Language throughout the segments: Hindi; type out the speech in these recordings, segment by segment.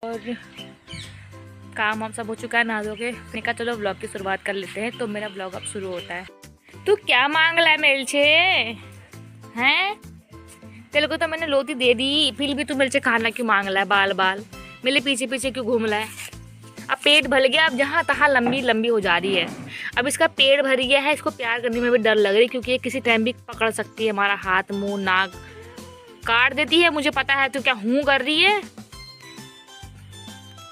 और काम हम सब हो चुका है, नहा धो के। मैंने कहा चलो व्लॉग की शुरुआत कर लेते हैं, तो मेरा व्लॉग अब शुरू होता है। तू क्या मांग रहा है मेरे से हैं? तेरे को तो मैंने लोती दे दी, फिर भी तू मेरे से खाना क्यों मांग रहा है? बाल बाल मेरे पीछे पीछे क्यों घूम रहा है? अब पेट भर गया, अब जहाँ तहाँ लंबी लंबी हो जा रही है। अब इसका पेट भर गया है, इसको प्यार करने में भी डर लग रही है, क्योंकि ये किसी टाइम भी पकड़ सकती है हमारा हाथ, मुंह, नाक काट देती है। मुझे पता है तू क्या हूँ कर रही है।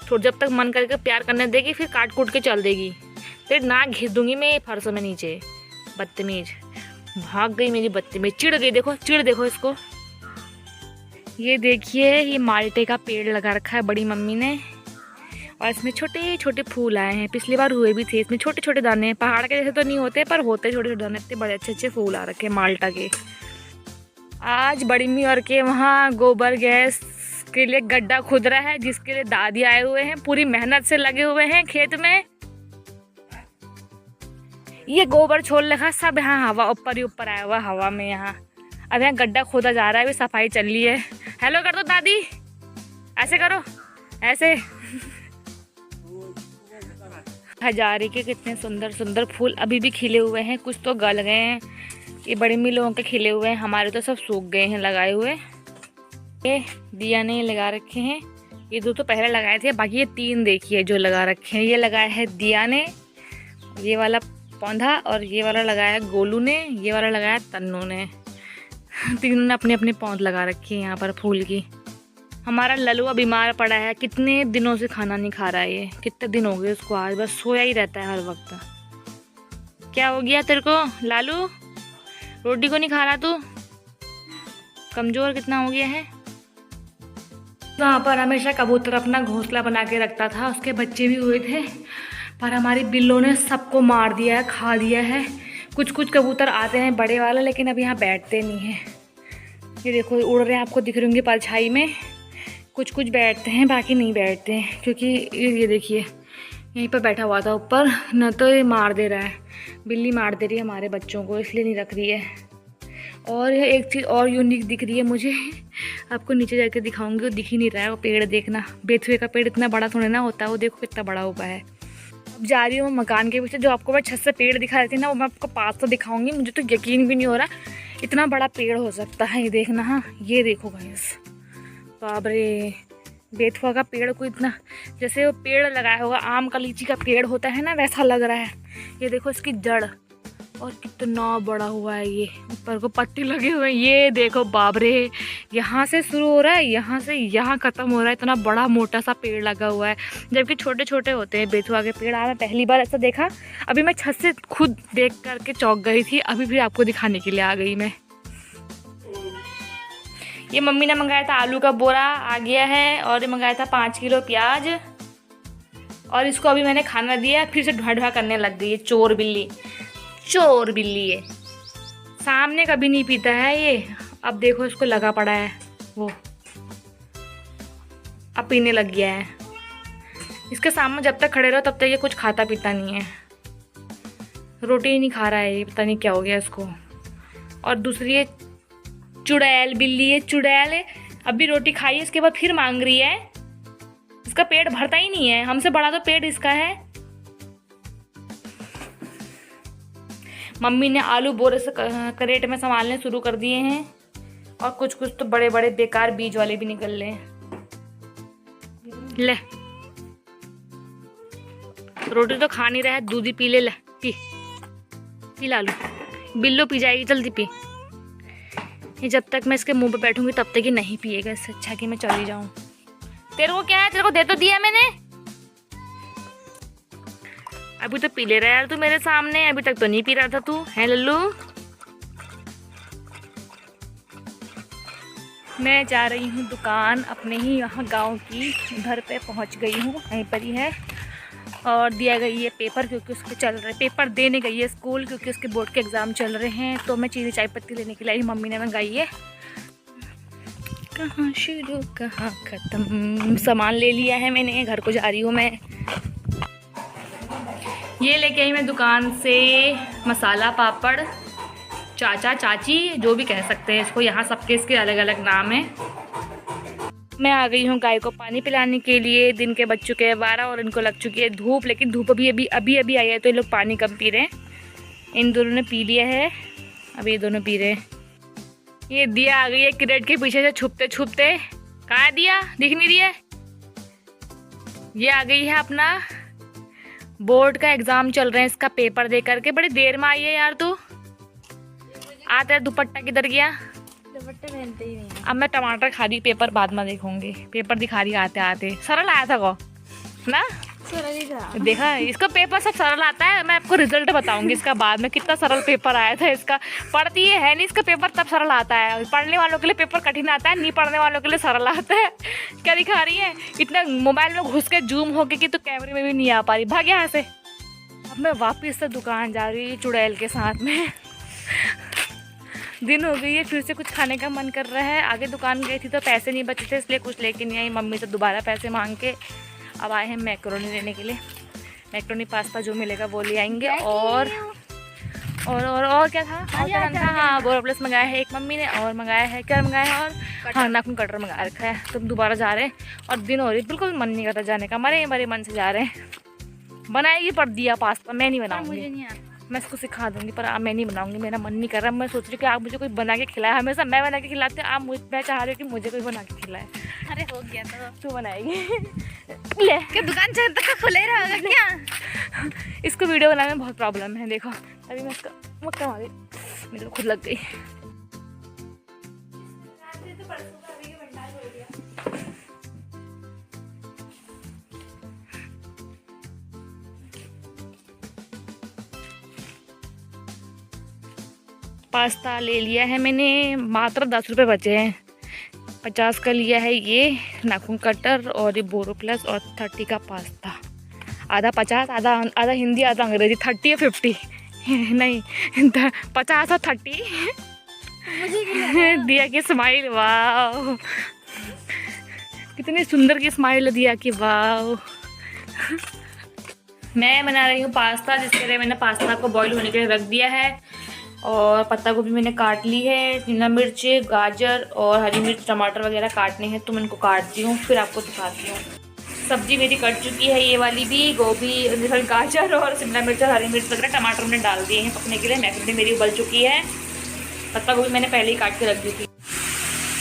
थोड़ा जब तक मन करके प्यार करने देगी, फिर काट कूट के चल देगी। फिर नाक घिस दूंगी मैं फर्श में नीचे। बदतमीज भाग गई मेरी बदतमीज, चिढ़ गई। देखो चिढ़, देखो इसको। ये देखिए, ये माल्टे का पेड़ लगा रखा है बड़ी मम्मी ने, और इसमें छोटे छोटे फूल आए हैं। पिछली बार हुए भी थे, इसमें छोटे छोटे दाने हैं। पहाड़ के जैसे तो नहीं होते, पर होते छोटे छोटे दाने। इतने बड़े अच्छे अच्छे फूल आ रखे हैं माल्टा के। आज बड़ी मम्मी और के वहाँ गोबर गैस के लिए गड्ढा खुद रहा है, जिसके लिए दादी आए हुए हैं, पूरी मेहनत से लगे हुए हैं खेत में। ये गोबर छोड़ रखा सब यहाँ हवा ऊपर ही ऊपर आया हुआ हवा में। यहाँ अब यहाँ गड्ढा खोदा जा रहा है, अभी सफाई चल रही है। हेलो कर दो दादी, ऐसे करो, ऐसे। हजारी के कितने सुंदर सुंदर फूल अभी भी खिले हुए हैं, कुछ तो गल गए हैं। ये बड़ी मम्मी लोगों के खिले हुए हैं, हमारे तो सब सूख गए हैं लगाए हुए। ये दिया ने लगा रखे हैं, ये दो तो पहले लगाए थे, बाकी ये तीन देखिए जो लगा रखे हैं। ये लगाया है दिया ने, ये वाला पौधा, और ये वाला लगाया है गोलू ने, ये वाला लगाया तन्नू ने। तीनों ने अपने अपने पौध लगा रखे हैं यहाँ पर फूल की। हमारा ललुआ बीमार पड़ा है, कितने दिनों से खाना नहीं खा रहा है। ये कितने दिन हो गए उसको, आज बस सोया ही रहता है हर वक्त। क्या हो गया तेरे को लालू? रोटी को नहीं खा रहा तू? कमजोर कितना हो गया है। वहाँ पर हमेशा कबूतर अपना घोंसला बना के रखता था, उसके बच्चे भी हुए थे, पर हमारी बिल्लों ने सबको मार दिया है, खा दिया है। कुछ कुछ कबूतर आते हैं बड़े वाले, लेकिन अब यहाँ बैठते नहीं हैं। ये देखो उड़ रहे हैं, आपको दिख रहे होंगे परछाई में। कुछ कुछ बैठते हैं, बाकी नहीं बैठते हैं, क्योंकि ये देखिए यहीं पर बैठा हुआ था ऊपर, न तो ये मार दे रहा है, बिल्ली मार दे रही है हमारे बच्चों को, इसलिए नहीं रख रही है। और एक चीज़ और यूनिक दिख रही है मुझे, आपको नीचे जाकर दिखाऊंगी, वो दिख ही नहीं रहा है। वो पेड़ देखना, बेथुए का पेड़ इतना बड़ा थोड़ा ना होता है, वो देखो कितना बड़ा हुआ है। अब जा रही हूँ मकान के पीछे, जो आपको मैं छत से पेड़ दिखा रही थी ना, वो मैं आपको पास तो दिखाऊंगी। मुझे तो यकीन भी नहीं हो रहा इतना बड़ा पेड़ हो सकता है। ये देखना, हाँ ये देखो गाइस, बाप रे, बेथुआ का पेड़ को इतना, जैसे वो पेड़ लगाया होगा आम का, लीची का पेड़ होता है ना, वैसा लग रहा है। ये देखो इसकी जड़, और कितना बड़ा हुआ है। ये ऊपर को पत्ती लगे हुए हैं, ये देखो बाप रे, यहाँ से शुरू हो रहा है, यहाँ से यहाँ ख़त्म हो रहा है। इतना बड़ा मोटा सा पेड़ लगा हुआ है, जबकि छोटे छोटे होते हैं बेथुआ के पेड़। मैं पहली बार ऐसा देखा, अभी मैं छत से खुद देख करके चौंक गई थी, अभी भी आपको दिखाने के लिए आ गई मैं। ये मम्मी ने मंगाया था आलू का बोरा, आ गया है। और ये मंगाया था 5 किलो प्याज, और इसको अभी मैंने खाना दिया, फिर से ढुआ ढुआ करने लग गई है। चोर बिल्ली, चोर बिल्ली है, सामने कभी नहीं पीता है ये। अब देखो इसको लगा पड़ा है वो, अब पीने लग गया है। इसके सामने जब तक खड़े रहो तब तक ये कुछ खाता पीता नहीं है, रोटी ही नहीं खा रहा है ये, पता नहीं क्या हो गया इसको। और दूसरी ये चुड़ैल बिल्ली है, चुड़ैल है, अभी रोटी खाई है, इसके बाद फिर मांग रही है। इसका पेट भरता ही नहीं है, हमसे बड़ा तो पेट इसका है। मम्मी ने आलू बोरे से करेट में संभालने शुरू कर दिए हैं, और कुछ कुछ तो बड़े बड़े बेकार बीज वाले भी निकल रहे हैं। ले रोटी तो खा नहीं रहा है, दूध ही पी ले, पी पी लालू, बिल्लो पी जाएगी, जल्दी पी। ये जब तक मैं इसके मुंह पे बैठूंगी तब तक ही नहीं पिएगा, इससे अच्छा कि मैं चली जाऊं। तेरे को क्या है, तेरे को दे तो दिया मैंने, अभी तो पी ले रहा है यार तू मेरे सामने, अभी तक तो नहीं पी रहा था तू, है लल्लू। मैं जा रही हूँ दुकान अपने ही यहाँ गांव की, घर पे पहुँच गई हूँ, वहीं पर ही है। और दिया गई है पेपर, क्योंकि उसके चल रहे पेपर देने गई है स्कूल, क्योंकि उसके बोर्ड के एग्ज़ाम चल रहे हैं। तो मैं चीनी चाय पत्ती लेने के लिए आई, मम्मी ने मंगाई है। कहाँ शुरू कहाँ ख़त्म, सामान ले लिया है मैंने, घर को जा रही हूँ मैं। ये लेके आई मैं दुकान से मसाला पापड़, चाचा चाची जो भी कह सकते हैं इसको, यहाँ सबके इसके अलग अलग नाम है। मैं आ गई हूँ गाय को पानी पिलाने के लिए। दिन के बज चुके हैं 12 और इनको लग चुकी है धूप, लेकिन धूप अभी आई है तो ये लोग पानी कम पी रहे हैं। इन दोनों ने पी लिया है, अभी ये दोनों पी रहे हैं। ये दिया आ गई है क्रेट के पीछे से छुपते छुपते। कहाँ है दिया, दिख नहीं रही है। ये आ गई है अपना बोर्ड का एग्ज़ाम चल रहे हैं, इसका पेपर दे करके। बड़ी देर में आई है यार तू। आता है दुपट्टा किधर गया? दुपट्टे पहनते ही नहीं। अब मैं टमाटर खा रही, पेपर बाद में देखूंगी। पेपर दिखा रही आते आते। सरल आया था को ना, सरल ही था। देखा इसका पेपर सब सरल आता है। मैं आपको रिजल्ट बताऊंगी इसका बाद में, कितना सरल पेपर आया था इसका। पढ़ती है नहीं इसका पेपर तब सरल आता है। पढ़ने वालों के लिए पेपर कठिन आता है, नहीं पढ़ने वालों के लिए सरल आता है। क्या दिखा रही है? इतना मोबाइल में घुस के जूम होके कि तो कैमरे में भी नहीं आ पा रही। भाग यहाँ से। अब मैं वापिस से दुकान जा रही चुड़ैल के साथ में। दिन हो गई है, फिर से कुछ खाने का मन कर रहा है। आगे दुकान गई थी तो पैसे नहीं बचे थे, इसलिए कुछ लेके नहीं आई। मम्मी से दोबारा पैसे मांग के अब आए हैं मैक्रोनी लेने के लिए। मैक्रोनी पास्ता जो मिलेगा वो ले आएंगे। और क्या था? हाँ, बोरोप्लस मंगाया है एक मम्मी ने, और मंगाया है क्या मंगाया है, और हाँ नाखून कटर मंगा रखा है। तुम दोबारा जा रहे हैं और दिन हो रही, बिल्कुल मन नहीं करता जाने का, मरे मन से जा रहे हैं। बनाएगी पर दिया पास्ता, मैं नहीं बनाऊंगी। मैं इसको सिखा दूंगी पर मैं नहीं बनाऊंगी, मेरा मन नहीं कर रहा। मैं सोच रही हूँ कि आप मुझे कोई बना के खिलाए। हमेशा मैं बना के खिलाती हूँ, मैं चाह रही हूँ कि मुझे कोई बना के खिलाए। अरे हो गया तो तू बनाएगी। ले क्या दुकान तक खुले रहेगा क्या? इसको वीडियो बनाने में बहुत प्रॉब्लम है। देखो अभी मैं इसका मक्का मारी, मेरे को खुद लग गई। पास्ता ले लिया है मैंने, मात्र 10 रुपये बचे हैं। 50 का लिया है ये नाखून कटर और ये बोरोप्लस, और 30 का पास्ता। आधा 50, आधा हिंदी आधा अंग्रेजी। 30 या 50 नहीं 50 और 30। दिया की स्माइल, वाह कितनी सुंदर की स्माइल दिया की, वाह। मैं बना रही हूँ पास्ता, जिसके लिए मैंने पास्ता को बॉईल होने के लिए रख दिया है। और पत्ता गोभी मैंने काट ली है, शिमला मिर्च, गाजर और हरी मिर्च, टमाटर वगैरह काटने हैं तो मैं इनको काटती हूँ, फिर आपको दिखाती हूँ। सब्जी मेरी कट चुकी है, ये वाली भी। गोभी, गाजर और शिमला मिर्च और हरी मिर्च वगैरह टमाटर मैंने डाल दिए हैं पकने के लिए। मैक्रोनी मेरी उबल चुकी है। पत्ता गोभी मैंने पहले ही काट के रख दी थी।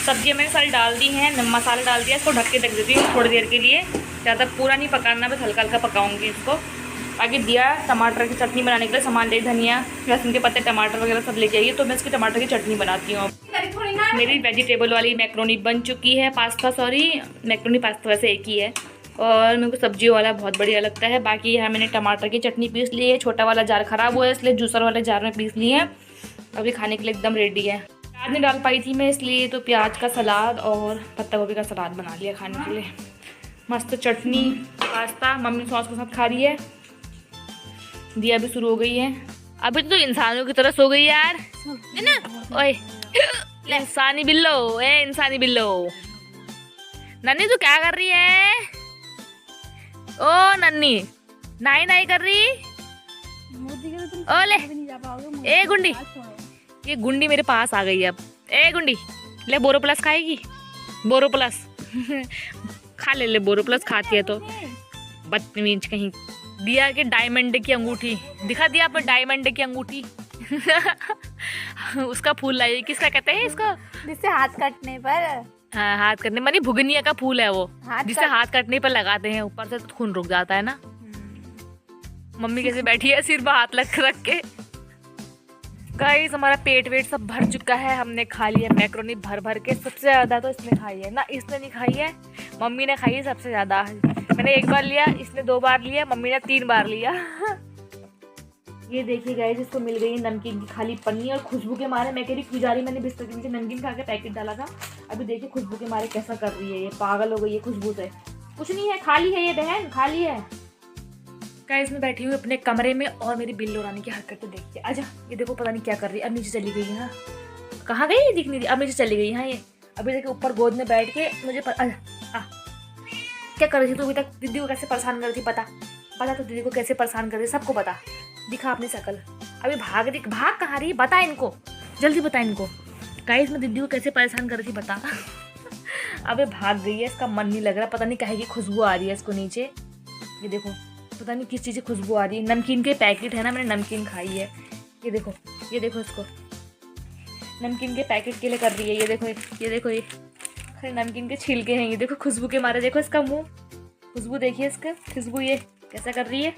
सब्जियाँ मैंने सारी डाल दी हैं, मसाला डाल दिया। इसको ढक के रख देती हूँ थोड़ी देर के लिए, ज़्यादा पूरा नहीं पकाना, बस हल्का हल्का पकाऊंगी इसको। आगे दिया टमाटर की चटनी बनाने के लिए सामान ले, धनिया, लहसुन के पत्ते, टमाटर वगैरह सब लेके आइए, तो मैं इसकी टमाटर की चटनी बनाती हूँ। मेरी वेजिटेबल वाली मैक्रोनी बन चुकी है, मैक्रोनी पास्ता वैसे एक ही है। और मेरे को सब्जियों वाला बहुत बढ़िया लगता है। बाकी यहाँ मैंने टमाटर की चटनी पीस ली है। छोटा वाला जार ख़राब हुआ है, इसलिए जूसर वाले जार में पीस ली है। अभी खाने के लिए एकदम रेडी है। प्याज नहीं डाल पाई थी मैं, इसलिए तो प्याज का सलाद और पत्ता गोभी का सलाद बना लिया खाने के लिए। मस्त चटनी, पास्ता मम्मी सॉस के साथ खा रही है। दिया भी शुरू हो गई है। अभी तो इंसानों की तरह सो गई यार, है ना? ओए इंसानी बिल्लो, इंसानी बिल्लो। नन्नी तू क्या कर रही है? ओ नन्नी, नाई कर रही। ओले ए गुंडी, ये गुंडी मेरे पास आ गई है अब। ए गुंडी ले, बोरोप्लस खाएगी? बोरोप्लस खा ले बोरोप्लस खाती है तो। बदतमीज कहीं। दिया कि डायमंड की अंगूठी दिखा दिया आपने, डायमंड की अंगूठी। उसका फूल लाई, किसका कहते हैं इसको? जिससे हाथ कटने पर, हाँ हाथ कटने, मानी भुगनिया का फूल है वो, जिसे हाथ कटने पर लगाते हैं, ऊपर से तो खून रुक जाता है ना। मम्मी कैसे बैठी है सिर पर हाथ रख के। गाइस हमारा पेट वेट सब भर चुका है, हमने खा लिया मैक्रोनी भर के। सबसे ज़्यादा तो इसने खाई है ना, इसने नहीं खाई है, मम्मी ने खाई है सबसे ज़्यादा। मैंने 1 बार लिया, इसने 2 बार लिया, मम्मी ने 3 बार लिया। ये देखिए गाइस, इसको मिल गई नमकीन की खाली पन्नी, और खुशबू के मारे मैं कह रही क्यों जा रही, मैंने बिस्तर के नीचे नमकीन खा के पैकेट डाला था। अभी देखिए खुशबू के मारे कैसा कर रही है, ये पागल हो गई है खुशबू से। कुछ नहीं है, खाली है ये बहन, खाली है। गाइस मैं बैठी हूँ अपने कमरे में और मेरी बिल्लो रानी की हरकतें देखिए। आजा, ये देखो पता नहीं क्या कर रही है। अब नीचे चली गई है। हाँ कहाँ गई, दिख नहीं रही। अब नीचे चली गई। हाँ ये अभी देखिए ऊपर गोद में बैठ के मुझे क्या कर रही थी तू अभी तक? दीदी को कैसे परेशान कर रही थी, पता तो दीदी को कैसे परेशान कर रही, सबको पता। दिखा अपनी शक्ल। अभी भाग कहाँ रही, बता इनको, जल्दी बता इनको। गाइस मैं दीदी को कैसे परेशान कर रही थी, बता। अब ये भाग गई है, इसका मन नहीं लग रहा, पता नहीं काहे की खुशबू आ रही है इसको नीचे। ये देखो, पता नहीं किस चीज़ की खुशबू आ रही है। नमकीन के पैकेट है ना, मैंने नमकीन खाई है। ये देखो इसको नमकीन के पैकेट के लिए कर रही है। ये देखो ये अरे नमकीन के छिलके हैं। ये देखो खुशबू के मारे, देखो इसका मुंह, खुशबू देखिए इसका, खुशबू ये कैसा कर रही है।